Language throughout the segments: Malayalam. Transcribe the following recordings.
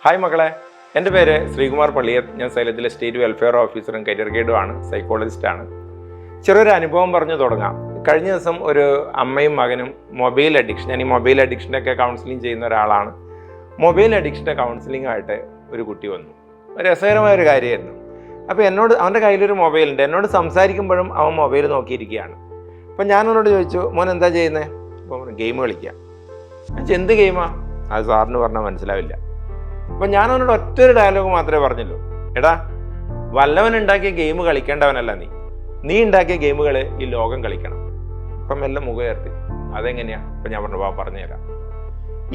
ഹായ് മക്കളെ, എൻ്റെ പേര് ശ്രീകുമാർ പള്ളിയർ. ഞാൻ സൈലത്തിലെ സ്റ്റേറ്റ് വെൽഫെയർ ഓഫീസറും കരിയർ ഗൈഡുമാണ്, സൈക്കോളജിസ്റ്റാണ്. ചെറിയൊരു അനുഭവം പറഞ്ഞു തുടങ്ങാം. കഴിഞ്ഞ ദിവസം ഒരു അമ്മയും മകനും മൊബൈൽ അഡിക്ഷൻ, ഞാൻ ഈ മൊബൈൽ അഡിക്ഷനൊക്കെ കൗൺസിലിംഗ് ചെയ്യുന്ന ഒരാളാണ്. മൊബൈൽ അഡിക്ഷൻ്റെ കൗൺസിലിംഗായിട്ട് ഒരു കുട്ടി വന്നു. രസകരമായൊരു കാര്യമായിരുന്നു. അപ്പോൾ എന്നോട്, അവൻ്റെ കയ്യിലൊരു മൊബൈലുണ്ട്, എന്നോട് സംസാരിക്കുമ്പോഴും അവൻ മൊബൈൽ നോക്കിയിരിക്കുകയാണ്. അപ്പം ഞാൻ അവനോട് ചോദിച്ചു, മോൻ എന്താ ചെയ്യുന്നത്? അപ്പോൾ ഗെയിം കളിക്കുക. എന്ത് ഗെയിമാണ്? അത് സാറിന് പറഞ്ഞാൽ മനസ്സിലാവില്ല. അപ്പം ഞാൻ അവനോട് ഒറ്റൊരു ഡയലോഗ് മാത്രമേ പറഞ്ഞുള്ളൂ, എടാ വല്ലവൻ ഉണ്ടാക്കിയ ഗെയിം കളിക്കേണ്ടവനല്ല നീ ഉണ്ടാക്കിയ ഗെയിമുകൾ ഈ ലോകം കളിക്കണം. അപ്പം എല്ലാം മുഖമുയർത്തി. അതെങ്ങനെയാ? അപ്പം ഞാൻ പറഞ്ഞുതരാം.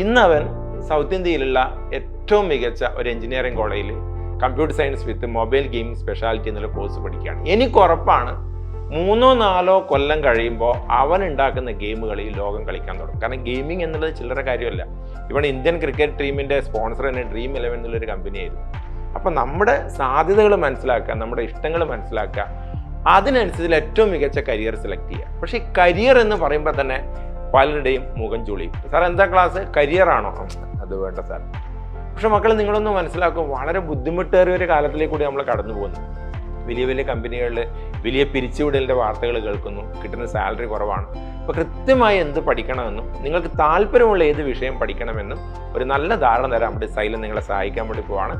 ഇന്ന് അവൻ സൗത്ത് ഇന്ത്യയിലുള്ള ഏറ്റവും മികച്ച ഒരു എഞ്ചിനീയറിംഗ് കോളേജിൽ computer science with mobile gaming speciality എന്നുള്ള കോഴ്സ് പഠിക്കുകയാണ്. എനിക്ക് ഉറപ്പാണ് 3-4 കൊല്ലം കഴിയുമ്പോൾ അവൻ ഉണ്ടാക്കുന്ന ഗെയിമുകൾ ഈ ലോകം കളിക്കാൻ തുടങ്ങും. കാരണം ഗെയിമിംഗ് എന്നുള്ളത് ചില്ലറ കാര്യമല്ല. ഇവിടെ ഇന്ത്യൻ ക്രിക്കറ്റ് ടീമിൻ്റെ സ്പോൺസർ തന്നെ Dream11 എന്നുള്ളൊരു കമ്പനിയായിരുന്നു. അപ്പം നമ്മുടെ സാധ്യതകൾ മനസ്സിലാക്കുക, നമ്മുടെ ഇഷ്ടങ്ങൾ മനസ്സിലാക്കുക, അതിനനുസരിച്ച് ഏറ്റവും മികച്ച കരിയർ സെലക്ട് ചെയ്യുക. പക്ഷേ ഈ കരിയർ എന്ന് പറയുമ്പോൾ തന്നെ പലരുടെയും മുഖം ചുളിയും. സാർ എന്താ ക്ലാസ്? കരിയറാണോ? അത് വേണ്ട സാർ. പക്ഷെ മക്കൾ, നിങ്ങളൊന്ന് മനസ്സിലാക്കും, വളരെ ബുദ്ധിമുട്ടേറിയ ഒരു കാലത്തിലേക്ക് കൂടി നമ്മൾ കടന്നു പോകുന്നു. വലിയ വലിയ കമ്പനികളിൽ വലിയ പിരിച്ചുവിടലിൻ്റെ വാർത്തകൾ കേൾക്കുന്നു, കിട്ടുന്ന സാലറി കുറവാണ്. അപ്പോൾ കൃത്യമായി എന്ത് പഠിക്കണമെന്നും നിങ്ങൾക്ക് താല്പര്യമുള്ള ഏത് വിഷയം പഠിക്കണമെന്നും ഒരു നല്ല ധാരണ തരാൻ വേണ്ടി സൈലം നിങ്ങളെ സഹായിക്കാൻ വേണ്ടി പോവാണ്.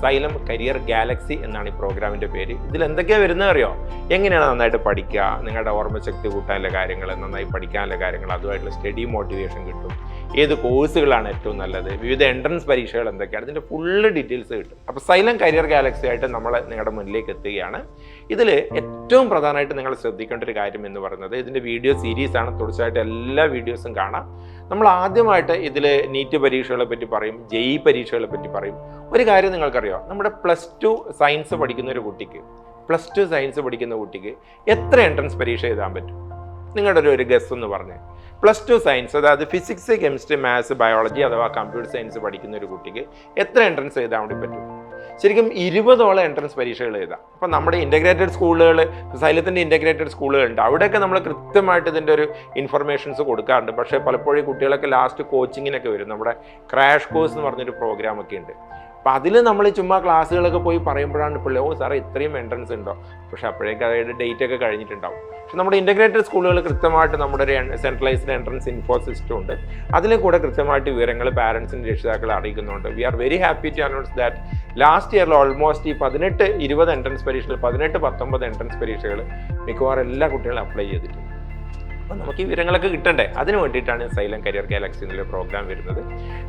സൈലം കരിയർ ഗാലക്സി എന്നാണ് ഈ പ്രോഗ്രാമിൻ്റെ പേര്. ഇതിൽ എന്തൊക്കെയാണ് വരുന്നത് അറിയോ? എങ്ങനെയാണ് നന്നായിട്ട് പഠിക്കുക, നിങ്ങളുടെ ഓർമ്മശക്തി കൂട്ടാനുള്ള കാര്യങ്ങൾ, നന്നായി പഠിക്കാനുള്ള കാര്യങ്ങൾ, അതുമായിട്ടുള്ള സ്റ്റഡി മോട്ടിവേഷൻ കിട്ടും, ഏത് കോഴ്സുകളാണ് ഏറ്റവും നല്ലത്, വിവിധ എൻട്രൻസ് പരീക്ഷകൾ എന്തൊക്കെയാണ്, ഇതിൻ്റെ ഫുള്ള് ഡീറ്റെയിൽസ് കിട്ടും. അപ്പോൾ സൈലം കരിയർ ഗാലക്സി ആയിട്ട് നമ്മൾ നിങ്ങളുടെ മുന്നിലേക്ക് എത്തുകയാണ്. ഇതിൽ ഏറ്റവും പ്രധാനമായിട്ട് നിങ്ങൾ ശ്രദ്ധിക്കേണ്ട ഒരു കാര്യം എന്ന് പറയുന്നത്, ഇതിൻ്റെ വീഡിയോ സീരീസാണ്. തുടർച്ചയായിട്ട് എല്ലാ വീഡിയോസും കാണാം. നമ്മൾ ആദ്യമായിട്ട് ഇതിൽ നീറ്റ് പരീക്ഷകളെ പറ്റി പറയും, JEE പരീക്ഷകളെ പറ്റി പറയും. ഒരു കാര്യം നിങ്ങൾക്കറിയാം, നമ്മുടെ +2 സയൻസ് പഠിക്കുന്ന ഒരു കുട്ടിക്ക്, +2 സയൻസ് പഠിക്കുന്ന കുട്ടിക്ക് എത്ര എൻട്രൻസ് പരീക്ഷ എഴുതാൻ പറ്റും? നിങ്ങളുടെ ഒരു ഗസ് എന്ന് പറഞ്ഞേ. +2 സയൻസ്, അതായത് ഫിസിക്സ്, കെമിസ്ട്രി, മാത്സ്, ബയോളജി അഥവാ കമ്പ്യൂട്ടർ സയൻസ് പഠിക്കുന്ന ഒരു കുട്ടിക്ക് എത്ര എൻട്രൻസ് എഴുതാൻ വേണ്ടി പറ്റും? ശരിക്കും 20ഓളം എൻട്രൻസ് പരീക്ഷകൾ എഴുതാം. അപ്പം നമ്മുടെ ഇൻ്റഗ്രേറ്റഡ് സ്കൂളുകൾ, സൈലത്തിൻ്റെ ഇൻ്റഗ്രേറ്റഡ് സ്കൂളുകളുണ്ട്, അവിടെയൊക്കെ നമ്മൾ കൃത്യമായിട്ട് ഇതിൻ്റെ ഒരു ഇൻഫർമേഷൻസ് കൊടുക്കാറുണ്ട്. പക്ഷേ പലപ്പോഴും കുട്ടികളൊക്കെ ലാസ്റ്റ് കോച്ചിങ്ങിനൊക്കെ വരും. നമ്മുടെ ക്രാഷ് കോഴ്സ് എന്ന് പറഞ്ഞൊരു പ്രോഗ്രാമൊക്കെ ഉണ്ട്. അപ്പം അതിൽ നമ്മൾ ചുമ്മാ ക്ലാസ്സുകളൊക്കെ പോയി പറയുമ്പോഴാണ് പിള്ളേ, ഓ സാറേ ഇത്രയും എൻട്രൻസ് ഉണ്ടോ? പക്ഷേ അപ്പോഴേക്കും അതായത് ഡേറ്റ് ഒക്കെ കഴിഞ്ഞിട്ടുണ്ടാവും. പക്ഷെ നമ്മുടെ ഇൻ്റഗ്രേറ്റഡ് സ്കൂളുകൾ കൃത്യമായിട്ട് നമ്മുടെ ഒരു സെൻട്രലൈസ്ഡ് എൻട്രൻസ് ഇൻഫോ സിസ്റ്റം ഉണ്ട്. അതിൽ കൂടെ കൃത്യമായിട്ട് വിവരങ്ങൾ പാരൻസിൻ്റെ രക്ഷിതാക്കളെ അറിയിക്കുന്നുണ്ട്. We are very happy to announce that last ഇയറിൽ ഓൾമോസ്റ്റ് ഈ 18-20 എൻട്രൻസ് പരീക്ഷകൾ, 18-19 എൻട്രൻസ് പരീക്ഷകൾ മിക്കവാറും എല്ലാ കുട്ടികളും അപ്ലൈ ചെയ്തിട്ടുണ്ട്. അപ്പം നമുക്ക് ഈ വിവരങ്ങളൊക്കെ കിട്ടണ്ടേ? അതിന് വേണ്ടിയിട്ടാണ് സൈലം കരിയർ ഗാലക്സി എന്നുള്ള പ്രോഗ്രാം വരുന്നത്.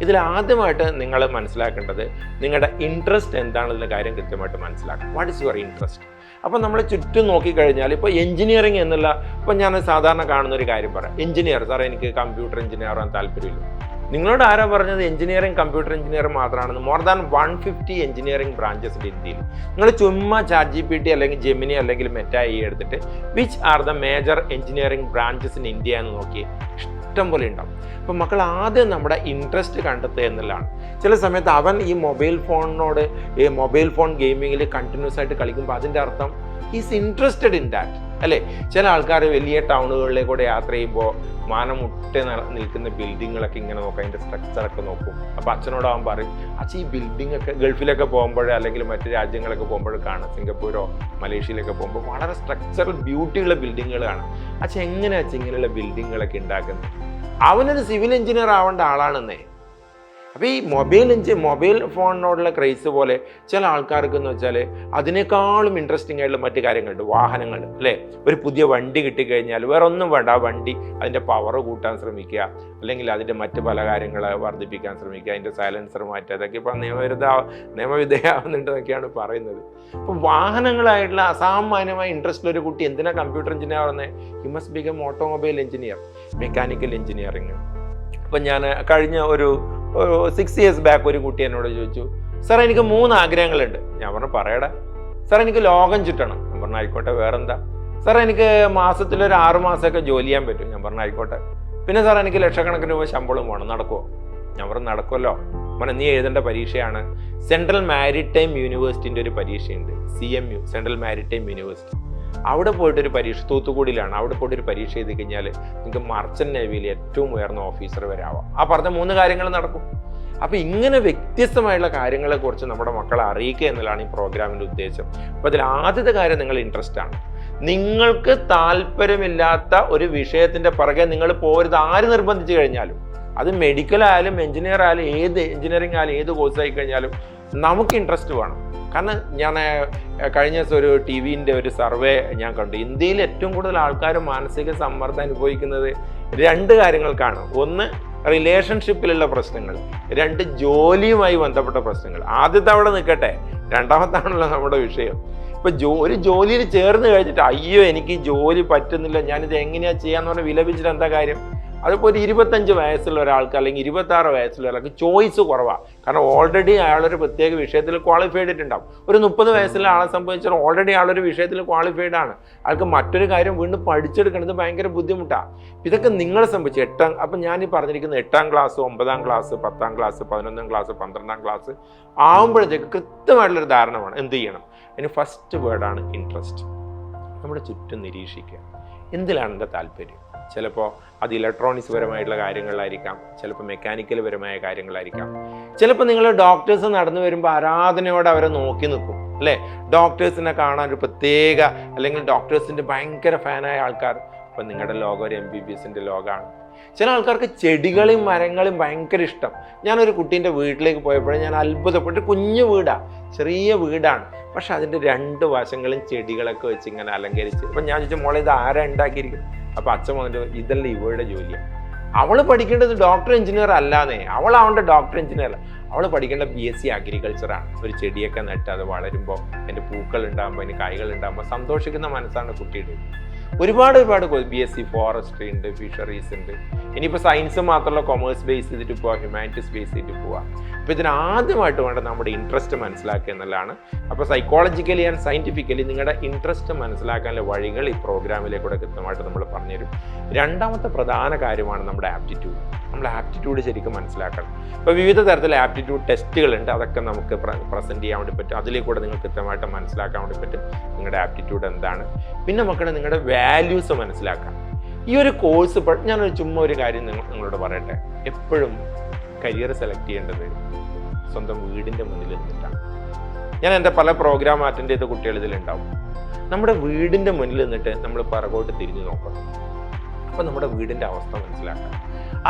ഇതിൽ ആദ്യമായിട്ട് നിങ്ങൾ മനസ്സിലാക്കേണ്ടത് നിങ്ങളുടെ ഇൻട്രസ്റ്റ് എന്താണെന്നുള്ള കാര്യം കൃത്യമായിട്ട് മനസ്സിലാക്കണം. What is your interest? അപ്പം നമ്മൾ ചുറ്റും നോക്കിക്കഴിഞ്ഞാൽ ഇപ്പോൾ എഞ്ചിനീയറിംഗ് എന്നുള്ള, ഇപ്പം ഞാൻ സാധാരണ കാണുന്ന ഒരു കാര്യം പറയാം, എഞ്ചിനീയർ സാറേ എനിക്ക് കമ്പ്യൂട്ടർ എഞ്ചിനീയർ ആവാൻ താല്പര്യമില്ല. നിങ്ങളോട് ആരാ പറഞ്ഞത് എഞ്ചിനീയറിംഗ് കമ്പ്യൂട്ടർ എഞ്ചിനീയർ മാത്രമാണെന്ന്? മോർ ദാൻ 150 എഞ്ചിനീയറിംഗ് ബ്രാഞ്ചസ് ഉണ്ട് ഇന്ത്യയിൽ. നിങ്ങൾ ചുമ്മാ ChatGPT അല്ലെങ്കിൽ ജെമിനി അല്ലെങ്കിൽ മെറ്റാ എടുത്തിട്ട് which are the major engineering branches in India എന്ന് നോക്കി ഇഷ്ടം പോലെ ഉണ്ടാവും. അപ്പം മക്കൾ ആദ്യം നമ്മുടെ ഇൻട്രസ്റ്റ് കണ്ടെത്തുക എന്നുള്ളതാണ്. ചില സമയത്ത് അവൻ ഈ മൊബൈൽ ഫോൺ ഗെയിമിങ്ങിൽ കണ്ടിന്യൂസ് ആയിട്ട് കളിക്കുമ്പോൾ അതിൻ്റെ അർത്ഥം ഈസ് ഇൻട്രസ്റ്റഡ് ഇൻ ദാറ്റ്, അല്ലേ? ചില ആൾക്കാർ വലിയ ടൗണുകളിലേക്കൂടെ യാത്ര ചെയ്യുമ്പോൾ മാനം മുട്ടേ നിൽക്കുന്ന ബിൽഡിങ്ങുകളൊക്കെ ഇങ്ങനെ നോക്കാം, അതിൻ്റെ സ്ട്രക്ചറൊക്കെ നോക്കും. അപ്പോൾ അച്ഛനോടാവാൻ പറയും, അച്ഛൻ ഈ ബിൽഡിംഗ് ഒക്കെ ഗൾഫിലൊക്കെ പോകുമ്പോൾ അല്ലെങ്കിൽ മറ്റു രാജ്യങ്ങളൊക്കെ പോകുമ്പോൾ കാണാം, സിംഗപ്പൂരോ മലേഷ്യയിലൊക്കെ പോകുമ്പോൾ വളരെ സ്ട്രക്ചറൽ ബ്യൂട്ടിയുള്ള ബിൽഡിങ്ങുകൾ കാണാം. അച്ഛൻ എങ്ങനെയാണ് അച്ഛൻ ഇങ്ങനെയുള്ള ബിൽഡിങ്ങുകളൊക്കെ ഉണ്ടാക്കുന്നത്? അവനൊരു സിവിൽ എഞ്ചിനീയർ ആവേണ്ട ആളാണെന്നേ. അപ്പോൾ ഈ മൊബൈൽ ഫോണിനോടുള്ള ക്രൈസ് പോലെ ചില ആൾക്കാർക്ക് എന്ന് വെച്ചാൽ അതിനേക്കാളും ഇൻട്രസ്റ്റിംഗ് ആയിട്ടുള്ള മറ്റു കാര്യങ്ങളുണ്ട്. വാഹനങ്ങൾ, അല്ലേ? ഒരു പുതിയ വണ്ടി കിട്ടിക്കഴിഞ്ഞാൽ വേറെ ഒന്നും വേണ്ട, ആ വണ്ടി അതിൻ്റെ പവർ കൂട്ടാൻ ശ്രമിക്കുക, അല്ലെങ്കിൽ അതിൻ്റെ മറ്റ് പല കാര്യങ്ങൾ വർദ്ധിപ്പിക്കാൻ ശ്രമിക്കുക, അതിൻ്റെ സൈലൻസർ മാറ്റുക. അതൊക്കെ ഇപ്പം നിയമവിധേയമാവുന്നുണ്ടെന്നൊക്കെയാണ് പറയുന്നത്. അപ്പം വാഹനങ്ങളായിട്ടുള്ള അസാമാന്യമായ ഇൻട്രസ്റ്റുള്ള ഒരു കുട്ടി എന്തിനാണ് കമ്പ്യൂട്ടർ എഞ്ചിനീയർ ആവുന്നത്? He must become automobile engineer, mechanical engineering. അപ്പം ഞാൻ കഴിഞ്ഞ ഒരു 6 years ബാക്ക് ഒരു കുട്ടി എന്നോട് ചോദിച്ചു, സാർ എനിക്ക് 3 ആഗ്രഹങ്ങളുണ്ട്. ഞാൻ പറഞ്ഞു പറയടാ. സാർ എനിക്ക് ലോകം ചുറ്റണം. ഞാൻ പറഞ്ഞു ആയിക്കോട്ടെ. വേറെന്താ? സാർ എനിക്ക് മാസത്തിലൊരു 6 മാസമൊക്കെ ജോലി ചെയ്യാൻ പറ്റും. ഞാൻ പറഞ്ഞു ആയിക്കോട്ടെ. പിന്നെ സാർ എനിക്ക് ലക്ഷക്കണക്കിന് രൂപ ശമ്പളം വേണം. നടക്കുമോ? ഞാൻ പറഞ്ഞു നടക്കുമല്ലോ. പറഞ്ഞു നീ എഴുതേണ്ട പരീക്ഷയാണ് സെൻട്രൽ മാരിടൈം യൂണിവേഴ്സിറ്റിൻ്റെ ഒരു പരീക്ഷയുണ്ട്, CMU, സെൻട്രൽ മാരിടൈം യൂണിവേഴ്സിറ്റി. അവിടെ പോയിട്ടൊരു പരീക്ഷ, തൂത്തുക്കുടിയിലാണ്, അവിടെ പോയിട്ടൊരു പരീക്ഷ എഴുതി കഴിഞ്ഞാൽ നിങ്ങൾക്ക് മർച്ചൻ്റ് നേവിയിൽ ഏറ്റവും ഉയർന്ന ഓഫീസർ വരെ ആവാം. ആ പറഞ്ഞ 3 കാര്യങ്ങൾ നടക്കും. അപ്പോൾ ഇങ്ങനെ വ്യത്യസ്തമായുള്ള കാര്യങ്ങളെക്കുറിച്ച് നമ്മുടെ മക്കളെ അറിയിക്കുക എന്നുള്ളതാണ് ഈ പ്രോഗ്രാമിൻ്റെ ഉദ്ദേശം. അപ്പോൾ അതിൽ ആദ്യത്തെ കാര്യം നിങ്ങൾ ഇൻട്രസ്റ്റ് ആണ്. നിങ്ങൾക്ക് താല്പര്യമില്ലാത്ത ഒരു വിഷയത്തിൻ്റെ പുറകെ നിങ്ങൾ പോരുത്. ആര് നിർബന്ധിച്ചു കഴിഞ്ഞാലും, അത് മെഡിക്കൽ ആയാലും എഞ്ചിനീയർ ആയാലും ഏത് എഞ്ചിനീയറിംഗ് ആയാലും ഏത് കോഴ്സ് ആയി കഴിഞ്ഞാലും നമുക്ക് ഇൻട്രസ്റ്റ് വേണം. കാരണം ഞാൻ കഴിഞ്ഞ ദിവസം ഒരു ടി-വിൻ്റെ ഒരു സർവേ ഞാൻ കണ്ടു. ഇന്ത്യയിൽ ഏറ്റവും കൂടുതൽ ആൾക്കാർ മാനസിക സമ്മർദ്ദം അനുഭവിക്കുന്നത് 2 കാര്യങ്ങൾക്കാണ്. ഒന്ന് റിലേഷൻഷിപ്പിലുള്ള പ്രശ്നങ്ങൾ, 2 ജോലിയുമായി ബന്ധപ്പെട്ട പ്രശ്നങ്ങൾ. ആദ്യത്തെ അവിടെ നിൽക്കട്ടെ, രണ്ടാമത്താണല്ലോ നമ്മുടെ വിഷയം. ഇപ്പം ഒരു ജോലിയിൽ ചേർന്ന് കഴിഞ്ഞിട്ട് അയ്യോ എനിക്ക് ഈ ജോലി പറ്റുന്നില്ല, ഞാനിത് എങ്ങനെയാണ് ചെയ്യാന്ന് പറഞ്ഞാൽ വിലപിച്ചിട്ട് എന്താ കാര്യം? അതിപ്പോൾ ഒരു 25 വയസ്സുള്ള ഒരാൾക്ക് അല്ലെങ്കിൽ 26 വയസ്സുള്ള ഒരാൾക്ക് ചോയ്സ് കുറവാണ്. കാരണം ഓൾറെഡി അയാളൊരു പ്രത്യേക വിഷയത്തിൽ ക്വാളിഫൈഡ് ആയിട്ടുണ്ടാവും. ഒരു 30 വയസ്സുള്ള ആളെ സംബന്ധിച്ചാൽ ഓൾറെഡി ആളൊരു വിഷയത്തിൽ ക്വാളിഫൈഡ് ആണ്. ആൾക്ക് മറ്റൊരു കാര്യം വീണ്ടും പഠിച്ചെടുക്കുന്നത് ഭയങ്കര ബുദ്ധിമുട്ടാണ്. ഇതൊക്കെ നിങ്ങളെ സംബന്ധിച്ച് അപ്പം ഞാൻ ഈ പറഞ്ഞിരിക്കുന്ന 8ാം class, 9ാം class, 10ാം class, 11ാം class, 12ാം class ആകുമ്പോഴത്തേക്ക് കൃത്യമായിട്ടുള്ളൊരു ധാരണമാണ് എന്ത് ചെയ്യണം. അതിന് ഫസ്റ്റ് വേർഡാണ് ഇൻട്രസ്റ്റ്. നമ്മുടെ ചുറ്റും നിരീക്ഷിക്കുക, എന്തിലാണ് എൻ്റെ താല്പര്യം. ചിലപ്പോൾ അത് ഇലക്ട്രോണിക്സ് പരമായിട്ടുള്ള കാര്യങ്ങളിലായിരിക്കാം, ചിലപ്പോൾ മെക്കാനിക്കൽ പരമായ കാര്യങ്ങളായിരിക്കാം. ചിലപ്പോൾ നിങ്ങൾ ഡോക്ടേഴ്സ് നടന്നു വരുമ്പോൾ ആരാധനയോടെ അവരെ നോക്കി നിൽക്കും അല്ലേ? ഡോക്ടേഴ്സിനെ കാണാൻ ഒരു പ്രത്യേക, അല്ലെങ്കിൽ ഡോക്ടേഴ്സിൻ്റെ ഭയങ്കര ഫാനായ ആൾക്കാർ. അപ്പം നിങ്ങളുടെ ലോകം ഒരു MBBSൻ്റെ ലോകമാണ്. ചില ആൾക്കാർക്ക് ചെടികളും മരങ്ങളും ഭയങ്കര ഇഷ്ടം. ഞാനൊരു കുട്ടീൻ്റെ വീട്ടിലേക്ക് പോയപ്പോഴേ ഞാൻ അത്ഭുതപ്പെട്ട്, കുഞ്ഞു വീടാണ്, ചെറിയ വീടാണ്, പക്ഷെ അതിൻ്റെ 2 വശങ്ങളും ചെടികളൊക്കെ വെച്ച് ഇങ്ങനെ അലങ്കരിച്ച്. അപ്പം ഞാൻ ചോദിച്ചു, മോളെ ഇത് ആരാ ഉണ്ടാക്കിയിരിക്കും? അപ്പോൾ അച്ഛൻ വന്നിട്ട് ഇതല്ല ഇവളുടെ ജോലിയാണ്. അവൾ പഠിക്കേണ്ടത് ഡോക്ടർ എഞ്ചിനീയർ അല്ലാന്നേ. അവളുടെ ഡോക്ടർ എഞ്ചിനീയർ, അവൾ പഠിക്കേണ്ട BSc അഗ്രികൾച്ചറാണ്. ഒരു ചെടിയൊക്കെ നട്ട് അത് വളരുമ്പോൾ അതിൻ്റെ പൂക്കൾ ഉണ്ടാകുമ്പോൾ അതിന് കായ്കൾ ഉണ്ടാകുമ്പോൾ സന്തോഷിക്കുന്ന മനസ്സാണ് കുട്ടിയുടെ. ഒരുപാട് BSc ഫോറസ്ട്രി ഉണ്ട്, ഫിഷറീസ് ഉണ്ട്. ഇനിയിപ്പോൾ സയൻസ് മാത്രമല്ല, കൊമേഴ്സ് ബേസ് ചെയ്തിട്ട് പോവാം, ഹ്യൂമാനിറ്റീസ് ബേസ് ചെയ്തിട്ട് പോവാം. അപ്പോൾ ഇതിന് ആദ്യമായിട്ട് വേണ്ട നമ്മുടെ ഇൻട്രസ്റ്റ് മനസ്സിലാക്കുക എന്നുള്ളതാണ്. അപ്പോൾ സൈക്കോളജിക്കലി ആൻഡ് സയൻറ്റിഫിക്കലി നിങ്ങളുടെ ഇൻട്രസ്റ്റ് മനസ്സിലാക്കാനുള്ള വഴികൾ ഈ പ്രോഗ്രാമിലേക്കൂടെ കൃത്യമായിട്ട് നമ്മൾ പറഞ്ഞുതരും. രണ്ടാമത്തെ പ്രധാന കാര്യമാണ് നമ്മുടെ ആപ്റ്റിറ്റ്യൂഡ്. നമ്മൾ ആപ്റ്റിറ്റ്യൂഡ് ശരിക്കും മനസ്സിലാക്കണം. ഇപ്പോൾ വിവിധ തരത്തിലുള്ള ആപ്റ്റിറ്റ്യൂഡ് ടെസ്റ്റുകളുണ്ട്, അതൊക്കെ നമുക്ക് പ്രസൻറ്റ് ചെയ്യാൻ വേണ്ടി പറ്റും. അതിലേക്കൂടെ നിങ്ങൾക്ക് കൃത്യമായിട്ട് മനസ്സിലാക്കാൻ വേണ്ടി പറ്റും നിങ്ങളുടെ ആപ്റ്റിറ്റ്യൂഡ് എന്താണ്. പിന്നെ മക്കളെ നിങ്ങളുടെ വാല്യൂസ് മനസ്സിലാക്കാം. ഈ ഒരു കോഴ്സ് ഞാനൊരു ചുമ്മാ ഒരു കാര്യം നിങ്ങളോട് പറയട്ടെ. എപ്പോഴും കരിയർ സെലക്ട് ചെയ്യേണ്ടത് സ്വന്തം വീടിൻ്റെ മുന്നിൽ നിന്നിട്ടാണ്. ഞാൻ എൻ്റെ പല പ്രോഗ്രാം അറ്റൻഡ് ചെയ്ത കുട്ടികൾ ഇതിലുണ്ടാവും. നമ്മുടെ വീടിൻ്റെ മുന്നിൽ നിന്നിട്ട് നമ്മൾ പുറകോട്ട് തിരിഞ്ഞു നോക്കണം. അപ്പോൾ നമ്മുടെ വീടിൻ്റെ അവസ്ഥ മനസ്സിലാക്കാം,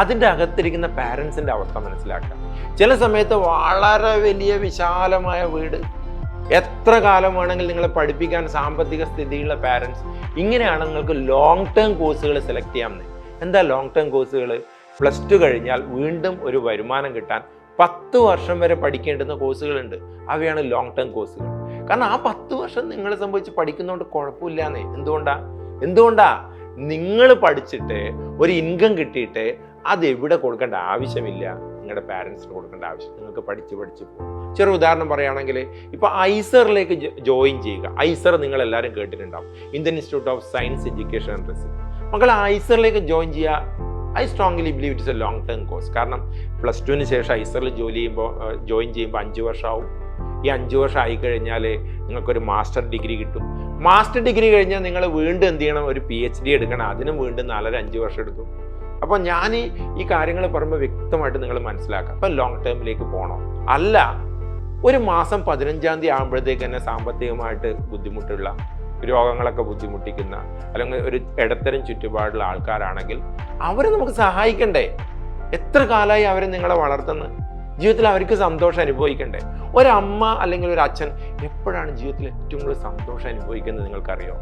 അതിൻ്റെ അകത്തിരിക്കുന്ന പാരൻസിൻ്റെ അവസ്ഥ മനസ്സിലാക്കാം. ചില സമയത്ത് വളരെ വലിയ വിശാലമായ വീട്, എത്ര കാലം വേണമെങ്കിൽ നിങ്ങളെ പഠിപ്പിക്കാൻ സാമ്പത്തിക സ്ഥിതിയുള്ള പാരൻസ്. ഇങ്ങനെയാണ് നിങ്ങൾക്ക് ലോങ് ടേം കോഴ്സുകൾ സെലക്ട് ചെയ്യാമെന്ന്. എന്താ ലോങ് ടേം കോഴ്സുകൾ? +2 കഴിഞ്ഞാൽ വീണ്ടും ഒരു വരുമാനം കിട്ടാൻ 10 വർഷം വരെ പഠിക്കേണ്ടുന്ന കോഴ്സുകളുണ്ട്. അവയാണ് ലോങ് ടേം കോഴ്സുകൾ. കാരണം ആ 10 വർഷം നിങ്ങളെ സംബന്ധിച്ച് പഠിക്കുന്നതുകൊണ്ട് കുഴപ്പമില്ലാന്നേ. എന്തുകൊണ്ടാ നിങ്ങൾ പഠിച്ചിട്ട് ഒരു ഇൻകം കിട്ടിയിട്ട് അതെവിടെ കൊടുക്കേണ്ട ആവശ്യമില്ല, നിങ്ങളുടെ പാരൻസിന് കൊടുക്കേണ്ട ആവശ്യം. നിങ്ങൾക്ക് പഠിച്ച് പോകും. ചെറിയ ഉദാഹരണം പറയുകയാണെങ്കിൽ, ഇപ്പോൾ ഐസറിലേക്ക് ജോയിൻ ചെയ്യുക. ഐസർ നിങ്ങളെല്ലാവരും കേട്ടിട്ടുണ്ടാവും, Indian institute of science education and research. മക്കൾ ഐസറിലേക്ക് ജോയിൻ ചെയ്യുക. I strongly believe it's A long term course. കാരണം +2 ശേഷം ഐസറിൽ ജോയിൻ ചെയ്യുമ്പോൾ 5 വർഷമാവും. ഈ 5 വർഷം ആയിക്കഴിഞ്ഞാൽ നിങ്ങൾക്കൊരു മാസ്റ്റർ ഡിഗ്രി കിട്ടും. മാസ്റ്റർ ഡിഗ്രി കഴിഞ്ഞാൽ നിങ്ങൾ വീണ്ടും എന്ത് ചെയ്യണം? ഒരു PhD എടുക്കണം. അതിനും വീണ്ടും 4-5 വർഷം എടുക്കും. അപ്പോൾ ഞാൻ ഈ കാര്യങ്ങൾ പറയുമ്പോൾ വ്യക്തമായിട്ട് നിങ്ങൾ മനസ്സിലാക്കാം. അപ്പം ലോങ് ടേമിലേക്ക് പോകണോ? അല്ല, ഒരു മാസം 15-ാം തീയതി ആകുമ്പോഴത്തേക്ക് തന്നെ സാമ്പത്തികമായിട്ട് ബുദ്ധിമുട്ടുള്ള, രോഗങ്ങളൊക്കെ ബുദ്ധിമുട്ടിക്കുന്ന, അല്ലെങ്കിൽ ഒരു ഇടത്തരം ചുറ്റുപാടുള്ള ആൾക്കാരാണെങ്കിൽ അവരെ നമുക്ക് സഹായിക്കണ്ടേ? എത്ര കാലമായി അവരെ നിങ്ങളെ വളർത്തുന്നത്? ജീവിതത്തിൽ അവർക്ക് സന്തോഷം അനുഭവിക്കണ്ടേ? ഒരമ്മ അല്ലെങ്കിൽ ഒരു അച്ഛൻ എപ്പോഴാണ് ജീവിതത്തിൽ ഏറ്റവും കൂടുതൽ സന്തോഷം അനുഭവിക്കുന്നത് നിങ്ങൾക്കറിയോ?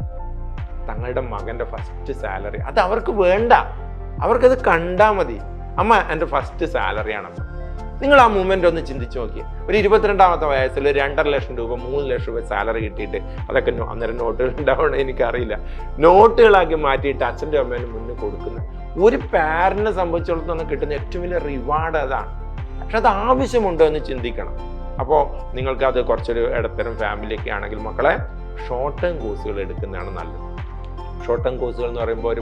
തങ്ങളുടെ മകൻ്റെ ഫസ്റ്റ് സാലറി. അത് അവർക്ക് വേണ്ട, അവർക്കത് കണ്ടാൽ മതി. അമ്മ എൻ്റെ ഫസ്റ്റ് സാലറിയാണമ്മ. നിങ്ങൾ ആ മൂമെൻ്റ് ഒന്ന് ചിന്തിച്ച് നോക്കിയേ. ഒരു 22-ാമത്തെ വയസ്സിൽ 2.5 ലക്ഷം രൂപ 3 ലക്ഷം രൂപ സാലറി കിട്ടിയിട്ട്, അതൊക്കെ അന്നേരം നോട്ടുകൾ ഉണ്ടാവണം എനിക്കറിയില്ല, നോട്ടുകളാക്കി മാറ്റിയിട്ട് അച്ഛൻ്റെ അമ്മേനും മുന്നിൽ കൊടുക്കുന്ന ഒരു പാരന്റിനെ സംബന്ധിച്ചിടത്തോളം കിട്ടുന്ന ഏറ്റവും വലിയ റിവാർഡ് അതാണ്. പക്ഷെ അത് ആവശ്യമുണ്ടോ എന്ന് ചിന്തിക്കണം. അപ്പോൾ നിങ്ങൾക്കത് കുറച്ചൊരു ഇടത്തരം ഫാമിലിയൊക്കെ ആണെങ്കിൽ മക്കളെ ഷോർട്ട് ടേം കോഴ്സുകൾ എടുക്കുന്നതാണ് നല്ലത്. ഷോർട്ട് ടേം കോഴ്സുകൾ എന്ന് പറയുമ്പോൾ ഒരു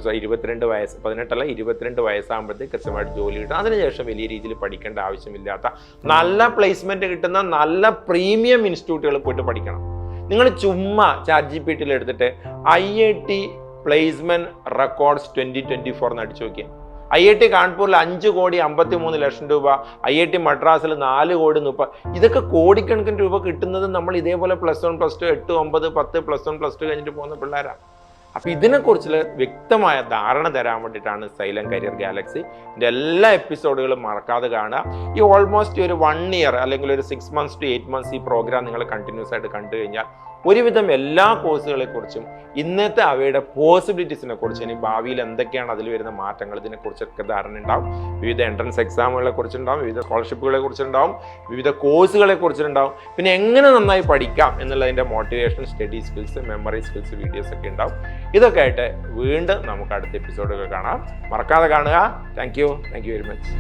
22 വയസ്സാകുമ്പോഴത്തേക്ക് കൃത്യമായിട്ട് ജോലി കിട്ടും. അതിനുശേഷം വലിയ രീതിയിൽ പഠിക്കേണ്ട ആവശ്യമില്ലാത്ത നല്ല പ്ലേസ്മെൻറ്റ് കിട്ടുന്ന നല്ല പ്രീമിയം ഇൻസ്റ്റിറ്റ്യൂട്ടുകളിൽ പോയിട്ട് പഠിക്കണം. നിങ്ങൾ ചുമ്മാ ChatGPT എടുത്തിട്ട് IIT പ്ലേസ്മെൻറ്റ് റെക്കോർഡ്സ് 2024 എന്ന് അടിച്ചു നോക്കിയാൽ IIT കാൺപൂരിൽ 5,53,00,000 രൂപ, IIT മദ്രാസിൽ 4,30,00,000. ഇതൊക്കെ കോടിക്കണക്കിന് രൂപ കിട്ടുന്നത് നമ്മൾ ഇതേപോലെ +1 +2 8 9 10 +1 +2 കഴിഞ്ഞിട്ട് പോകുന്ന പിള്ളേരാണ്. അപ്പോൾ ഇതിനെക്കുറിച്ചുള്ള വ്യക്തമായ ധാരണ തരാൻ വേണ്ടിയിട്ടാണ് സൈലം കരിയർ ഗാലക്സി. ഇതിൻ്റെ എല്ലാ എപ്പിസോഡുകളും മറക്കാതെ കാണുക. ഈ ഓൾമോസ്റ്റ് ഒരു 1 ഇയർ അല്ലെങ്കിൽ ഒരു 6 months to 8 months ഈ പ്രോഗ്രാം നിങ്ങൾ കണ്ടിന്യൂസ് ആയിട്ട് കണ്ടു കഴിഞ്ഞാൽ ഒരുവിധം എല്ലാ കോഴ്സുകളെക്കുറിച്ചും ഇന്നത്തെ അവയുടെ പോസിബിലിറ്റീസിനെ കുറിച്ച്, ഇനി ഭാവിയിൽ എന്തൊക്കെയാണ് അതിൽ വരുന്ന മാറ്റങ്ങൾ, ഇതിനെക്കുറിച്ചൊക്കെ ധാരണ ഉണ്ടാവും. വിവിധ എൻട്രൻസ് എക്സാമുകളെ കുറിച്ചുണ്ടാവും, വിവിധ സ്കോളർഷിപ്പുകളെ കുറിച്ചുണ്ടാവും, വിവിധ കോഴ്സുകളെ കുറിച്ചുണ്ടാവും, പിന്നെ എങ്ങനെ നന്നായി പഠിക്കാം എന്നുള്ളതിൻ്റെ motivation, study skills, memory skills videos ഒക്കെ ഉണ്ടാവും. ഇതൊക്കെ ആയിട്ട് വീണ്ടും നമുക്ക് അടുത്ത എപ്പിസോഡുകൾ കാണാം. മറക്കാതെ കാണുക. Thank you very much.